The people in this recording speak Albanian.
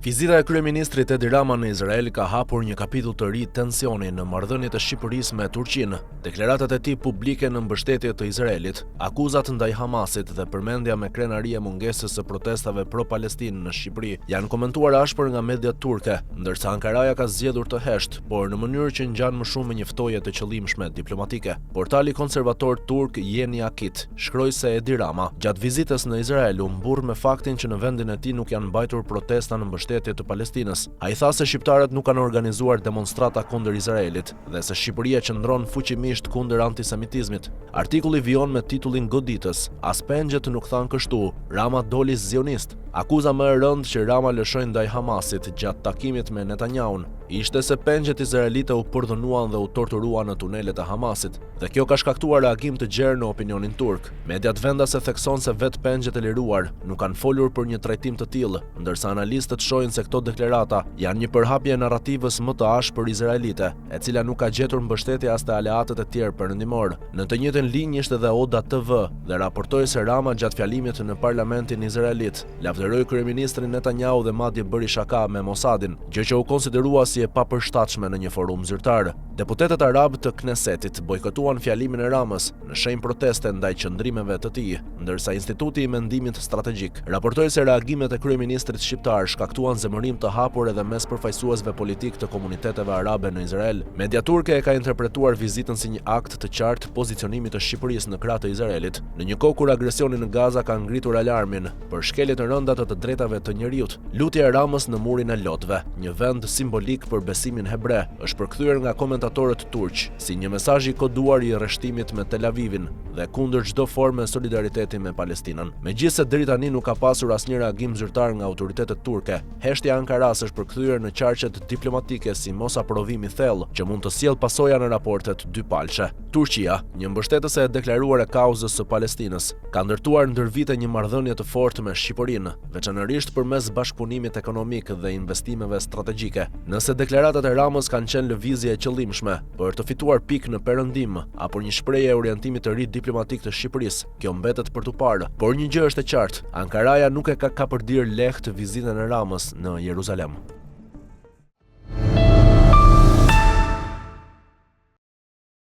Vizita e kryeministrit Edi Rama në Izrael ka hapur një kapitull të ri tensioni në marrëdhëniet e Shqipërisë me Turqinë. Deklaratat e tij publike në mbështetje të Izraelit, akuzat ndaj Hamasit dhe përmendja me krenari e mungesës së protestave pro-Palestinë në Shqipëri janë komentuar ashpër nga mediat turke, ndërsa Ankaraja ka zgjedhur të heshtë, por në mënyrë që ngjan më shumë me një ftoje të qëllimshme diplomatike. Portali konservator turk Yeni Akit shkroi se Edi Rama gjatë vizitës në Izrael u mburr me faktin që në vendin e tij nuk janë mbajtur protesta në mbështetje të Palestinës. Ai tha se shqiptarët nuk kanë organizuar demonstrata kundër Izraelit dhe se Shqipëria qëndron fuqimisht kundër antisemitizmit. Artikulli vijon me titullin goditës: "As pengjet nuk thanë kështu, Rama doli zionist". Akuza më e rëndë që Rama lëshoi ndaj Hamasit gjatë takimit me Netanyahun ishte se pengjet izraelite u përdhënuan dhe u torturuan në tunelet e Hamasit, dhe kjo ka shkaktuar reagim të gjerë në opinionin turk. Mediat vendase thekson se vetë pengjet e liruar nuk kanë folur për një trajtim të tillë, ndërsa analistët shohin se këto deklarata janë një përhapje e narrativës më të ashpër izraelite, e cila nuk ka gjetur mbështetje as te aleatët e tjerë perëndimor. Në të njëjtën linjë ishte dhe Oda TV dhe raportoi se Rama gjatë fjalimit në parlamentin izraelit lavdëroi kryeministrin Netanyahu dhe madje bëri shaka me Mossadin, gjë që u konsiderua si e papërshtatshme në një forum zyrtar. Deputetët arab të Knesetit bojkotuan fjalimin e Ramës në shenjë proteste ndaj qëndrimeve të tij, ndërsa Instituti i Mendimit Strategjik raportoi se reagimet e kryeministrit shqiptar shkaktuan zemërim të hapur edhe mes përfaqësuesve politik të komuniteteve arabe në Izrael. Media turke e ka interpretuar vizitën si një akt të qartë pozicionimit të Shqipërisë në krah të Izraelit, në një kohë kur agresioni në Gaza ka ngritur alarmin për shkelje të rënda të drejtave të njerëzit. Lutja e Ramës në murin e Lotëve, një vend simbolik për besimin hebre, është përkthyer nga komentatorët turq si një mesazh i koduar i rreshtimit me Tel Avivin dhe kundër çdo forme solidariteti me Palestinën. Megjithëse deri tani nuk ka pasur asnjë reagim zyrtar nga autoritetet turke, heshtja e Ankaras është përkthyer në qarqet diplomatike si mosaprovim i thellë që mund të sjellë pasoja në raportet dypalçe. Turqia, një mbështetëse e deklaruar e kauzës së Palestinës, ka ndërtuar ndër vite një marrëdhënie të fortë me Shqipërinë, veçanërisht përmes bashkëpunimit ekonomik dhe investimeve strategjike. Nëse deklaratat e Ramës kanë qenë lëvizje e qëllimshme për të fituar pikë në perëndim apo një shprehje e orientimit të ri diplomatik të Shqipërisë, kjo mbetet për tu parë. Por një gjë është e qartë, Ankaraja nuk e ka kapërdir lehtë vizitën e Ramës në Jeruzalem.